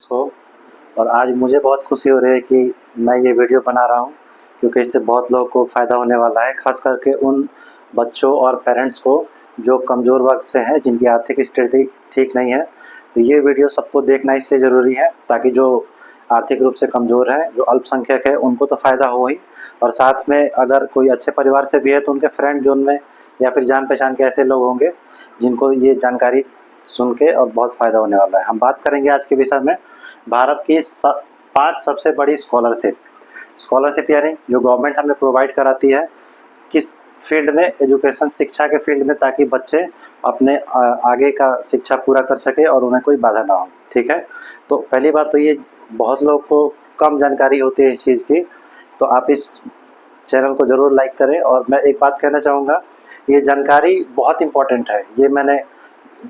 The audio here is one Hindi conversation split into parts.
को और आज मुझे बहुत खुशी हो रही है कि मैं ये वीडियो बना रहा हूँ क्योंकि इससे बहुत लोगों को फ़ायदा होने वाला है, ख़ास करके उन बच्चों और पेरेंट्स को जो कमज़ोर वर्ग से हैं, जिनकी आर्थिक स्थिति ठीक नहीं है। तो ये वीडियो सबको देखना इसलिए ज़रूरी है ताकि जो आर्थिक रूप से कमज़ोर हैं, जो अल्पसंख्यक है, उनको तो फ़ायदा हो ही, और साथ में अगर कोई अच्छे परिवार से भी है तो उनके फ्रेंड जोन में या फिर जान पहचान के ऐसे लोग होंगे जिनको ये जानकारी सुन के और बहुत फ़ायदा होने वाला है। हम बात करेंगे आज के विषय में भारत की 5 सबसे बड़ी स्कॉलरशिप यानी जो गवर्नमेंट हमें प्रोवाइड कराती है किस फील्ड में, एजुकेशन शिक्षा के फील्ड में, ताकि बच्चे अपने आगे का शिक्षा पूरा कर सके और उन्हें कोई बाधा ना हो। ठीक है, तो पहली बात तो ये बहुत लोग को कम जानकारी होती है इस चीज़ की, तो आप इस चैनल को ज़रूर लाइक करें। और मैं एक बात कहना चाहूँगा, ये जानकारी बहुत इम्पोर्टेंट है, ये मैंने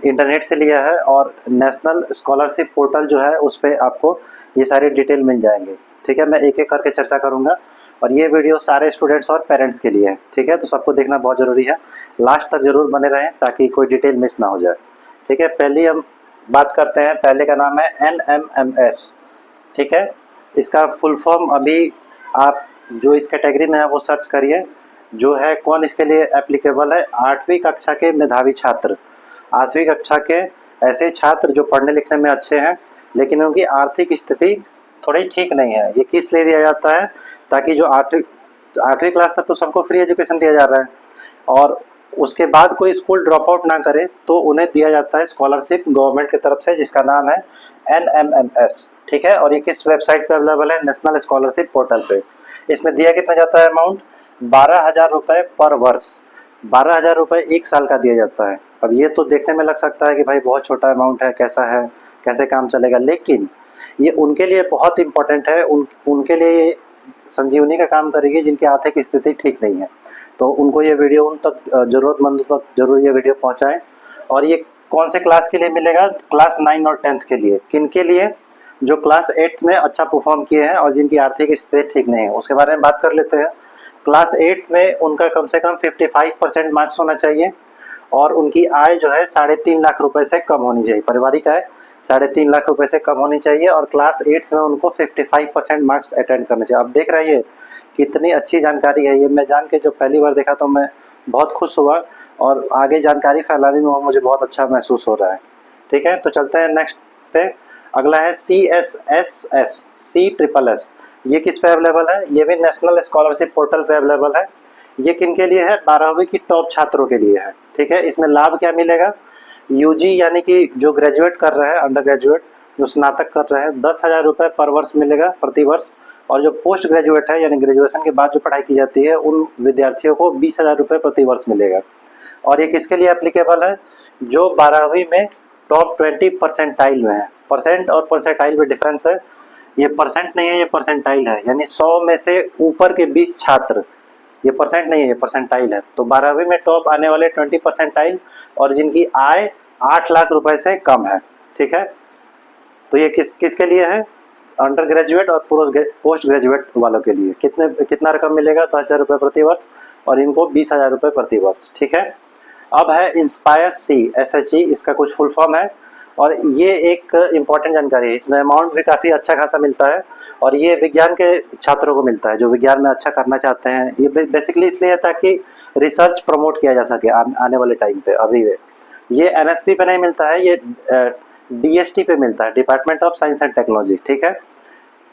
इंटरनेट से लिया है और नेशनल स्कॉलरशिप पोर्टल जो है उस पर आपको ये सारी डिटेल मिल जाएंगे। ठीक है, मैं एक एक करके चर्चा करूँगा और ये वीडियो सारे स्टूडेंट्स और पेरेंट्स के लिए है। ठीक है, तो सबको देखना बहुत ज़रूरी है, लास्ट तक ज़रूर बने रहें ताकि कोई डिटेल मिस ना हो जाए। ठीक है, पहले हम बात करते हैं, पहले का नाम है NMMS। ठीक है, इसका फुल फॉर्म अभी आप जो इस कैटेगरी में है वो सर्च करिए, जो है कौन इसके लिए एप्लीकेबल है। 8वीं कक्षा के मेधावी छात्र, 8वीं कक्षा के ऐसे छात्र जो पढ़ने लिखने में अच्छे हैं लेकिन उनकी आर्थिक स्थिति थोड़ी ठीक नहीं है। ये किस लिए दिया जाता है, ताकि जो आठवीं क्लास तक तो सबको फ्री एजुकेशन दिया जा रहा है और उसके बाद कोई स्कूल ड्रॉप आउट ना करे तो उन्हें दिया जाता है स्कॉलरशिप गवर्नमेंट की तरफ से, जिसका नाम है NMMS। ठीक है, और ये किस वेबसाइट पे अवेलेबल है, नेशनल स्कॉलरशिप पोर्टल पे। इसमें दिया कितना जाता है अमाउंट, 12,000 रुपये पर वर्ष, 12,000 रुपये 1 साल का दिया जाता है। अब ये तो देखने में लग सकता है कि भाई बहुत छोटा अमाउंट है, कैसे काम चलेगा, लेकिन ये उनके लिए बहुत इम्पोर्टेंट है। उनके लिए ये संजीवनी का काम करेगी जिनकी आर्थिक स्थिति ठीक नहीं है। तो उनको ये वीडियो उन तक, ज़रूरतमंदों तक ज़रूर ये वीडियो पहुँचाएँ। और ये कौन से क्लास के लिए मिलेगा, क्लास 9 और 10th के लिए। किन के लिए, जो क्लास 8th में अच्छा परफॉर्म किए हैं और जिनकी आर्थिक स्थिति ठीक नहीं है, उसके बारे में बात कर लेते हैं। क्लास 8th में उनका कम से कम 55% मार्क्स होना चाहिए और उनकी आय जो है 3.5 लाख रुपए से कम होनी चाहिए। पारिवारिक आय 3.5 लाख रुपए से कम होनी चाहिए और क्लास 8th में उनको 55% मार्क्स अटेंड करने चाहिए। अब देख रही है कितनी अच्छी जानकारी है ये। मैं जान के जब पहली बार देखा तो मैं बहुत खुश हुआ और आगे जानकारी फैलाने में मुझे बहुत अच्छा महसूस हो रहा है। ठीक है, तो चलते हैं नेक्स्ट पे। अगला है CSSS, CSSS। ये किस पे अवेलेबल है, ये भी नेशनल स्कॉलरशिप पोर्टल पे अवेलेबल है। ये किन के लिए है, 12वीं की टॉप छात्रों के लिए है। ठीक है, इसमें लाभ क्या मिलेगा, UG यानी कि जो ग्रेजुएट कर रहे हैं, अंडर ग्रेजुएट जो स्नातक कर रहे हैं, 10,000 रुपये पर वर्ष मिलेगा, प्रति वर्ष। और जो पोस्ट ग्रेजुएट है यानी ग्रेजुएशन के बाद जो पढ़ाई की जाती है उन विद्यार्थियों को 20,000 रुपये प्रति वर्ष मिलेगा। और ये किसके लिए एप्लीकेबल है, जो 12वीं में टॉप 20 परसेंटाइल में है। परसेंट और परसेंटाइल में डिफरेंस है, ये परसेंट नहीं है, ये परसेंटाइल है, यानी 100 में से ऊपर के 20 छात्र, ये परसेंट नहीं है, ये परसेंटाइल है। तो 12वीं में टॉप आने वाले 20 परसेंटाइल और जिनकी आय 8 लाख रुपए से कम है। ठीक है, तो ये किसके लिए है, अंडर ग्रेजुएट और पोस्ट ग्रेजुएट वालों के लिए। कितना रकम मिलेगा, 10,000 रुपये प्रति वर्ष और इनको 20,000 रुपये प्रति वर्ष। ठीक है, अब है इंस्पायर सी, SHE, इसका कुछ फुल फॉर्म है और ये एक इम्पॉर्टेंट जानकारी है। इसमें अमाउंट भी काफ़ी अच्छा खासा मिलता है और ये विज्ञान के छात्रों को मिलता है जो विज्ञान में अच्छा करना चाहते हैं। ये बेसिकली इसलिए है ताकि रिसर्च प्रमोट किया जा सके आने वाले टाइम पे। अभी ये NSP पे नहीं मिलता है, ये DST पे मिलता है, department of science and technology. ठीक है,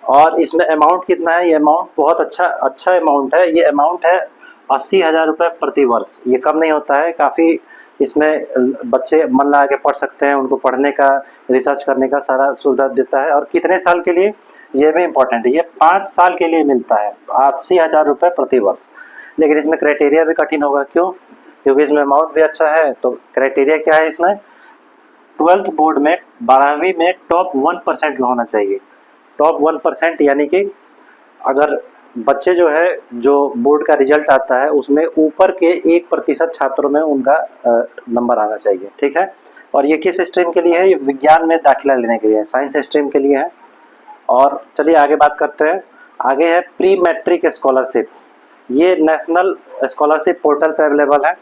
और इसमें अमाउंट कितना है, ये अमाउंट बहुत अच्छा अमाउंट है। ये अमाउंट है 80,000 रुपये प्रति वर्ष। ये कम नहीं होता है, काफ़ी इसमें बच्चे मन लगा के पढ़ सकते हैं, उनको पढ़ने का, रिसर्च करने का सारा सुविधा देता है। और कितने साल के लिए, ये भी इम्पोर्टेंट है, ये 5 साल के लिए मिलता है, 80,000 रुपये प्रति वर्ष। लेकिन इसमें क्राइटेरिया भी कठिन होगा, क्यों, क्योंकि इसमें अमाउंट भी अच्छा है। तो क्राइटेरिया क्या है इसमें, 12th बोर्ड में 12वीं में टॉप 1% में होना चाहिए। टॉप 1% यानी कि अगर बच्चे जो है, जो बोर्ड का रिजल्ट आता है उसमें ऊपर के 1% छात्रों में उनका नंबर आना चाहिए। ठीक है, और ये किस स्ट्रीम के लिए है, ये विज्ञान में दाखिला लेने के लिए है, साइंस स्ट्रीम के लिए है। और चलिए आगे बात करते हैं। आगे है प्री मैट्रिक स्कॉलरशिप। ये नेशनल स्कॉलरशिप पोर्टल पे अवेलेबल है।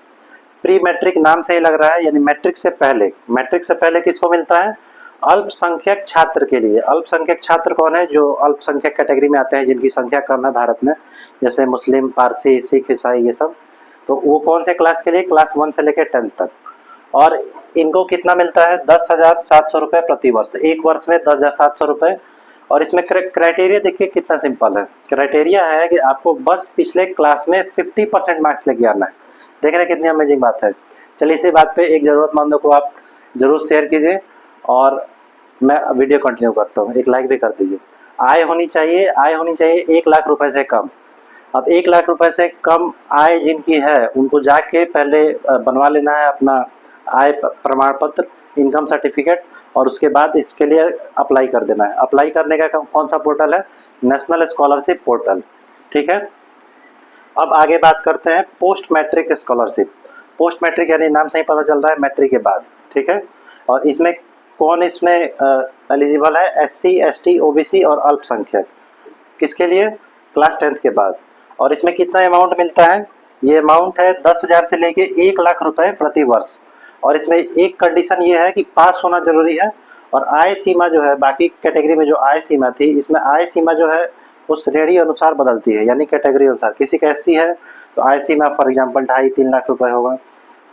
प्री मैट्रिक नाम से ही लग रहा है, यानी मैट्रिक से पहले। मैट्रिक से पहले किसको मिलता है, अल्पसंख्यक छात्र के लिए। अल्पसंख्यक छात्र कौन है? जो अल्पसंख्यक कैटेगरी में आते हैं, जिनकी संख्या कम है भारत में, जैसे मुस्लिम, पारसी, सिख, ईसाई, ये सब। तो वो कौन से क्लास के लिए? क्लास 1 से लेकर 10 तक। और इनको कितना मिलता है? 10,700 रुपये प्रति वर्ष। एक वर्ष में 10,700 रुपये। और इसमें क्राइटेरिया देखिए कितना सिंपल है। क्राइटेरिया है कि आपको बस पिछले क्लास में 50% मार्क्स लेके आना है। देख रहे हैं कितनी अमेजिंग बात है। चलिए इसी बात पे एक ज़रूरतमंदों को आप ज़रूर शेयर कीजिए और मैं वीडियो कंटिन्यू करता हूँ। एक लाइक भी कर दीजिए। आय होनी चाहिए 1 लाख रुपए से कम। अब 1 लाख रुपए से कम आय जिनकी है उनको जाके पहले बनवा लेना है अपना आय प्रमाण पत्र, इनकम सर्टिफिकेट, और उसके बाद इसके लिए अप्लाई कर देना है। अप्लाई करने का कौन सा पोर्टल है? National scholarship portal. ठीक है। अब आगे बात करते हैं post matric scholarship. Post matric यानी नाम से ही पता चल रहा है मैट्रिक के बाद। ठीक है। और इसमें कौन इसमें एलिजिबल है? SC, ST, OBC और अल्पसंख्यक। किसके लिए? क्लास 10th के बाद। और इसमें कितना अमाउंट मिलता है? ये अमाउंट है 10,000 से लेके 1 लाख रुपए प्रति वर्ष। और इसमें एक कंडीशन ये है कि पास होना जरूरी है। और आय सीमा जो है, बाकी कैटेगरी में जो आय सीमा थी, इसमें आय सीमा जो है वो श्रेणी अनुसार बदलती है, यानी कैटेगरी अनुसार। किसी का SC है तो आय सीमा फॉर एग्जांपल 2.5-3 लाख रुपए होगा।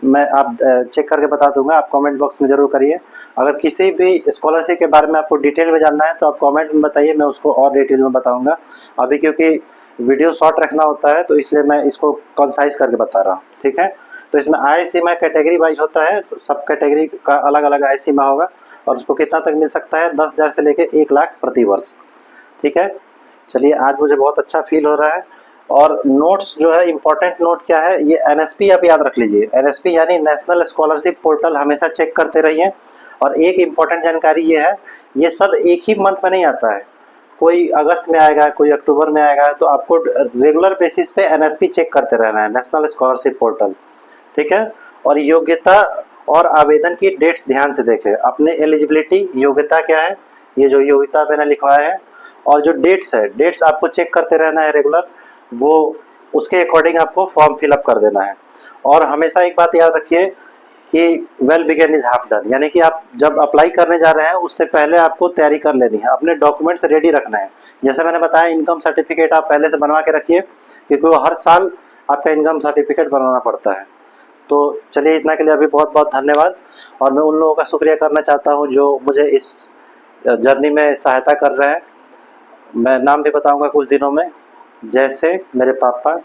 मैं आप चेक करके बता दूंगा, आप कमेंट बॉक्स में जरूर करिए। अगर किसी भी स्कॉलरशिप के बारे में आपको डिटेल में जानना है तो आप कमेंट में बताइए, मैं उसको और डिटेल में बताऊंगा। अभी क्योंकि वीडियो शॉर्ट रखना होता है तो इसलिए मैं इसको कंसाइज करके बता रहा हूँ। ठीक है। तो इसमें आय सीमा कैटेगरी वाइज होता है, सब कैटेगरी का अलग अलग आय सीमा होगा। और उसको कितना तक मिल सकता है? 10,000 से लेकर 1 लाख प्रति वर्ष। ठीक है। चलिए आज मुझे बहुत अच्छा फील हो रहा है। और नोट्स जो है, इंपॉर्टेंट नोट क्या है? ये NSP आप याद रख लीजिए। NSP यानी नेशनल स्कॉलरशिप पोर्टल हमेशा चेक करते रहिए। और एक इम्पॉर्टेंट जानकारी ये है, ये सब एक ही मंथ में नहीं आता है। कोई अगस्त में आएगा, कोई अक्टूबर में आएगा। तो आपको रेगुलर बेसिस पे NSP चेक करते रहना है, नेशनल स्कॉलरशिप पोर्टल। ठीक है। और योग्यता और आवेदन की डेट्स ध्यान से देखें। अपने एलिजिबिलिटी, योग्यता क्या है, ये जो योग्यता मैंने लिखवाया है, और जो डेट्स है, डेट्स आपको चेक करते रहना है रेगुलर। वो उसके अकॉर्डिंग आपको फॉर्म फिलअप कर देना है। और हमेशा एक बात याद रखिए कि well begun is half done, यानी कि आप जब अप्लाई करने जा रहे हैं उससे पहले आपको तैयारी कर लेनी है, अपने डॉक्यूमेंट्स रेडी रखना है। जैसे मैंने बताया, इनकम सर्टिफिकेट आप पहले से बनवा के रखिए, क्योंकि वो हर साल आपका इनकम सर्टिफिकेट बनवाना पड़ता है। तो चलिए इतना के लिए अभी बहुत बहुत धन्यवाद। और मैं उन लोगों का शुक्रिया करना चाहता हूँ जो मुझे इस जर्नी में सहायता कर रहे हैं। मैं नाम भी बताऊँगा कुछ दिनों में, जैसे मेरे पापा,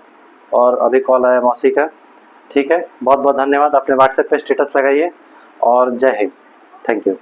और अभी कॉल आया मौसी का। ठीक है। बहुत बहुत धन्यवाद। अपने व्हाट्सएप पे स्टेटस लगाइए। और जय हिंद। Thank you.